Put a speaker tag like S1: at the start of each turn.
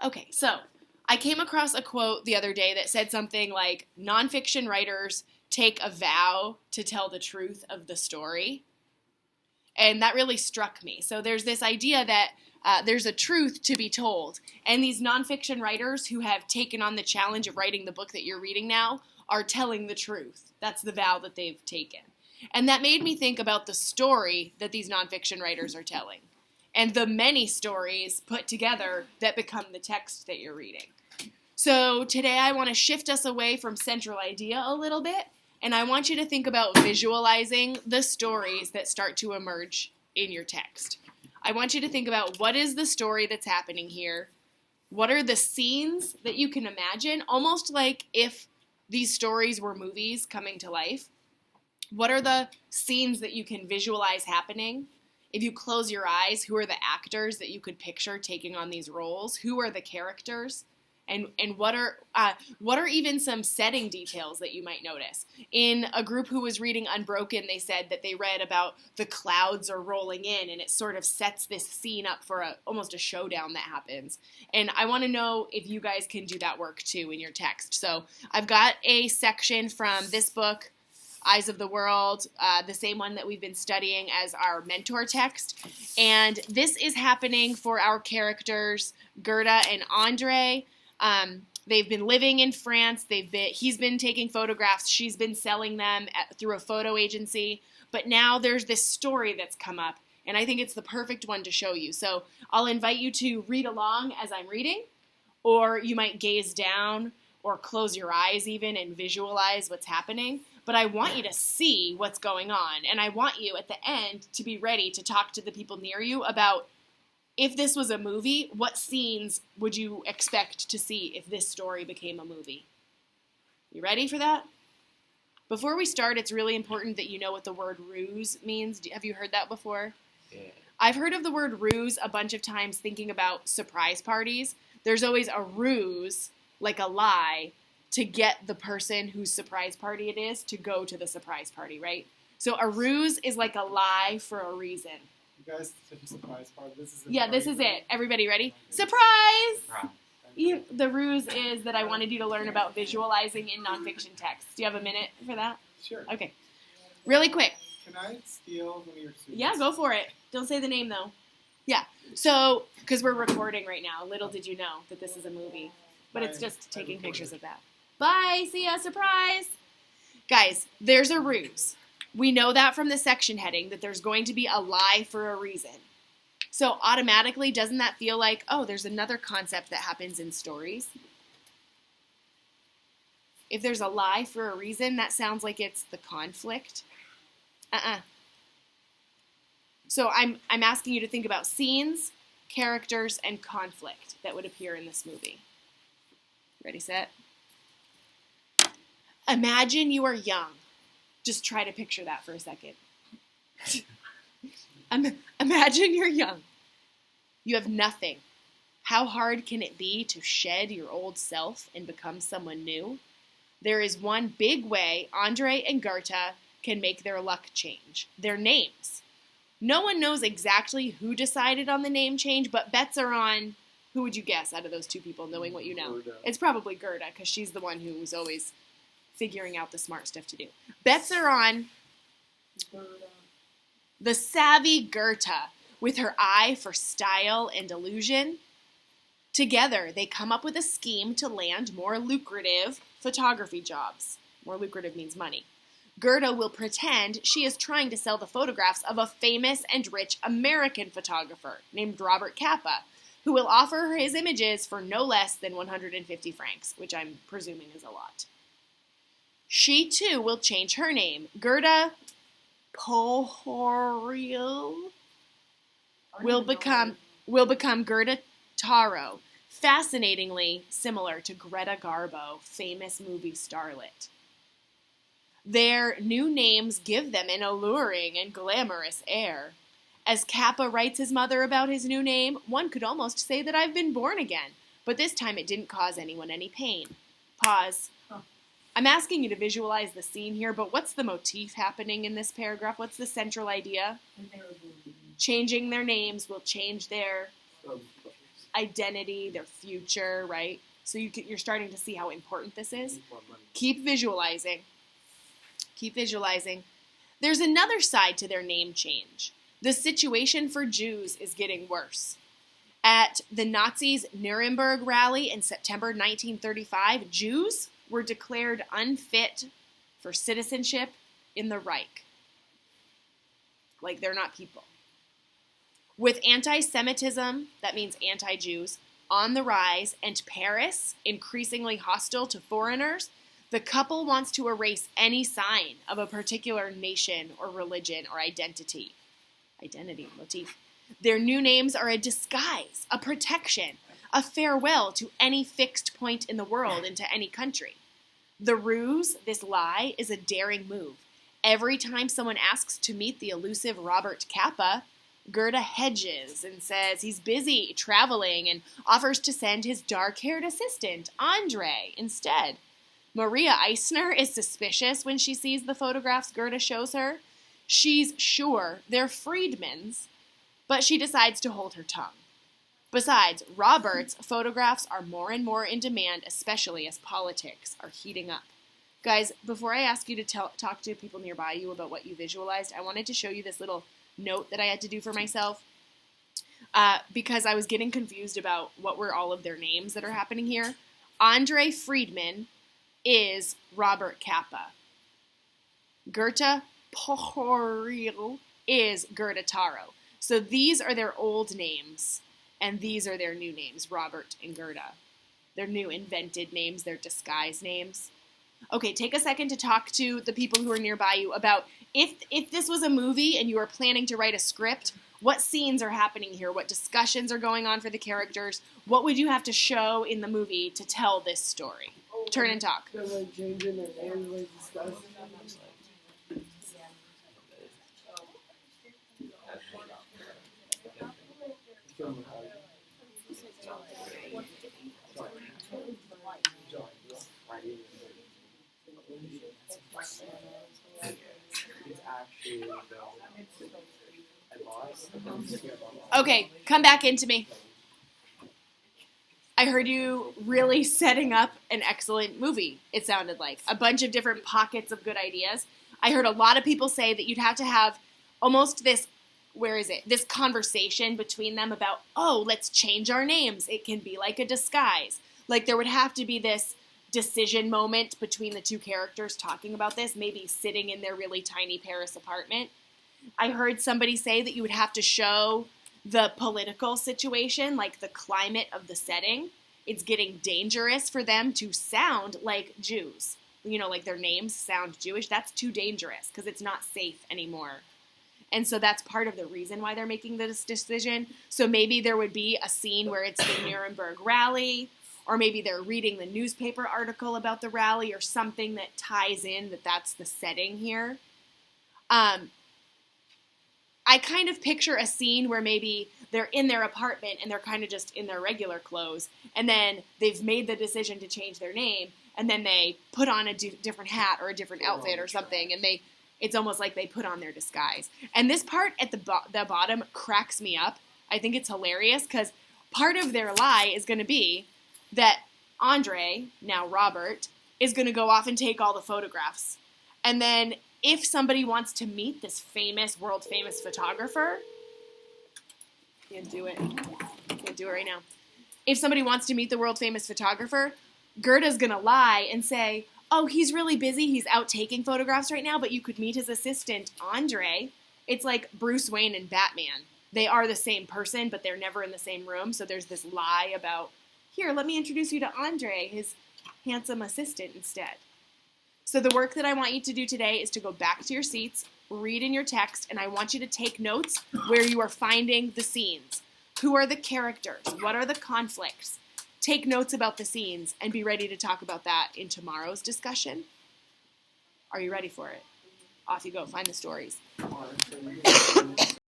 S1: Okay, so I came across a quote the other day that said something like, nonfiction writers take a vow to tell the truth of the story. And that really struck me. So there's this idea that there's a truth to be told. And these nonfiction writers who have taken on the challenge of writing the book that you're reading now are telling the truth. That's the vow that they've taken. And that made me think about the story that these nonfiction writers are telling, and the many stories put together that become the text that you're reading. So today I want to shift us away from central idea a little bit, and I want you to think about visualizing the stories that start to emerge in your text. I want you to think about, what is the story that's happening here? What are the scenes that you can imagine, almost like if these stories were movies coming to life? What are the scenes that you can visualize happening? If you close your eyes, who are the actors that you could picture taking on these roles? Who are the characters? And what are even some setting details that you might notice? In a group who was reading Unbroken, they said that they read about the clouds are rolling in, and it sort of sets this scene up for almost a showdown that happens. And I want to know if you guys can do that work too in your text. So I've got a section from this book, Eyes of the World, the same one that we've been studying as our mentor text. And this is happening for our characters, Gerda and Andre. They've been living in France. He's been taking photographs. She's been selling them through a photo agency. But now there's this story that's come up, and I think it's the perfect one to show you. So I'll invite you to read along as I'm reading, or you might gaze down or close your eyes even and visualize what's happening. But I want you to see what's going on, and I want you at the end to be ready to talk to the people near you about, if this was a movie, what scenes would you expect to see if this story became a movie? You ready for that? Before we start, it's really important that you know what the word ruse means. Have you heard that before?
S2: Yeah.
S1: I've heard of the word ruse a bunch of times thinking about surprise parties. There's always a ruse, like a lie, to get the person whose surprise party it is to go to the surprise party, right? So a ruse is like a lie for a reason.
S3: You guys took a surprise party. This is it.
S1: Yeah, this is it. Everybody ready? Surprise!
S2: Right.
S1: The ruse is that I wanted you to learn about visualizing in nonfiction text. Do you have a minute for that?
S3: Sure.
S1: Okay. Really quick.
S3: Can I steal one of your students?
S1: Yeah, go for it. Don't say the name, though. Yeah. So, because we're recording right now, little did you know that this is a movie. But it's just taking pictures of that. Bye. See ya. Surprise. Guys, there's a ruse. We know that from the section heading, that there's going to be a lie for a reason. So automatically, doesn't that feel like, oh, there's another concept that happens in stories? If there's a lie for a reason, that sounds like it's the conflict. So I'm asking you to think about scenes, characters, and conflict that would appear in this movie. Ready, set? Imagine you are young. Just try to picture that for a second. Imagine you're young. You have nothing. How hard can it be to shed your old self and become someone new? There is one big way Andre and Gerda can make their luck change. Their names. No one knows exactly who decided on the name change, but bets are on, who would you guess out of those two people, knowing what you know?
S3: Gerda.
S1: It's probably Gerda, because she's the one who's always figuring out the smart stuff to do. Bets are on the savvy Gerda, with her eye for style and illusion. Together, they come up with a scheme to land more lucrative photography jobs. More lucrative means money. Gerda will pretend she is trying to sell the photographs of a famous and rich American photographer named Robert Capa, who will offer her his images for no less than 150 francs, which I'm presuming is a lot. She, too, will change her name. Gerda Pohoriel will become Gerda Taro, fascinatingly similar to Greta Garbo, famous movie starlet. Their new names give them an alluring and glamorous air. As Kappa writes his mother about his new name, one could almost say that I've been born again, but this time it didn't cause anyone any pain. Pause. I'm asking you to visualize the scene here, but what's the motif happening in this paragraph? What's the central idea? Changing their names will change their identity, their future, right? So you're starting to see how important this is.
S3: Need more money.
S1: Keep visualizing. Keep visualizing. There's another side to their name change. The situation for Jews is getting worse. At the Nazis' Nuremberg rally in September 1935, Jews were declared unfit for citizenship in the Reich. Like they're not people. With anti-Semitism, that means anti-Jews, on the rise, and Paris increasingly hostile to foreigners, the couple wants to erase any sign of a particular nation or religion or identity motif. Their new names are a disguise, a protection, a farewell to any fixed point in the world and to any country. The ruse, this lie, is a daring move. Every time someone asks to meet the elusive Robert Capa, Goethe hedges and says he's busy traveling and offers to send his dark-haired assistant, Andre, instead. Maria Eisner is suspicious when she sees the photographs Goethe shows her. She's sure they're Friedman's, but she decides to hold her tongue. Besides, Robert's photographs are more and more in demand, especially as politics are heating up. Guys, before I ask you to talk to people nearby you about what you visualized, I wanted to show you this little note that I had to do for myself because I was getting confused about what were all of their names that are happening here. Andre Friedman is Robert Capa. Goethe Pochoril is Goethe Taro. So these are their old names, and these are their new names, Robert and Goethe. Their new invented names, their disguise names. Okay, take a second to talk to the people who are nearby you about if this was a movie and you were planning to write a script, what scenes are happening here? What discussions are going on for the characters? What would you have to show in the movie to tell this story? Turn and talk.
S2: They're like changing their names, like discussing.
S1: Okay, come back into me. I heard you really setting up an excellent movie, it sounded like. A bunch of different pockets of good ideas. I heard a lot of people say that you'd have to have almost this, this conversation between them about, oh, let's change our names. It can be like a disguise. Like there would have to be this decision moment between the two characters talking about this, maybe sitting in their really tiny Paris apartment. I heard somebody say that you would have to show the political situation, like the climate of the setting. It's getting dangerous for them to sound like Jews. You know, like their names sound Jewish. That's too dangerous because it's not safe anymore. And so that's part of the reason why they're making this decision. So maybe there would be a scene where it's the Nuremberg rally, or maybe they're reading the newspaper article about the rally or something that ties in that that's the setting here. I kind of picture a scene where maybe they're in their apartment and they're kind of just in their regular clothes, and then they've made the decision to change their name, and then they put on a different hat or a different outfit or something, and it's almost like they put on their disguise. And this part at the bottom cracks me up. I think it's hilarious because part of their lie is going to be that Andre, now Robert, is going to go off and take all the photographs. And then if somebody wants to meet this world famous photographer, can't do it right now. If somebody wants to meet the world famous photographer, Goethe's going to lie and say, oh, he's really busy, he's out taking photographs right now, but you could meet his assistant, Andre. It's like Bruce Wayne and Batman. They are the same person, but they're never in the same room, so there's this lie about, here, let me introduce you to Andre, his handsome assistant instead. So the work that I want you to do today is to go back to your seats, read in your text, and I want you to take notes where you are finding the scenes. Who are the characters? What are the conflicts? Take notes about the scenes and be ready to talk about that in tomorrow's discussion. Are you ready for it? Off you go. Find the stories.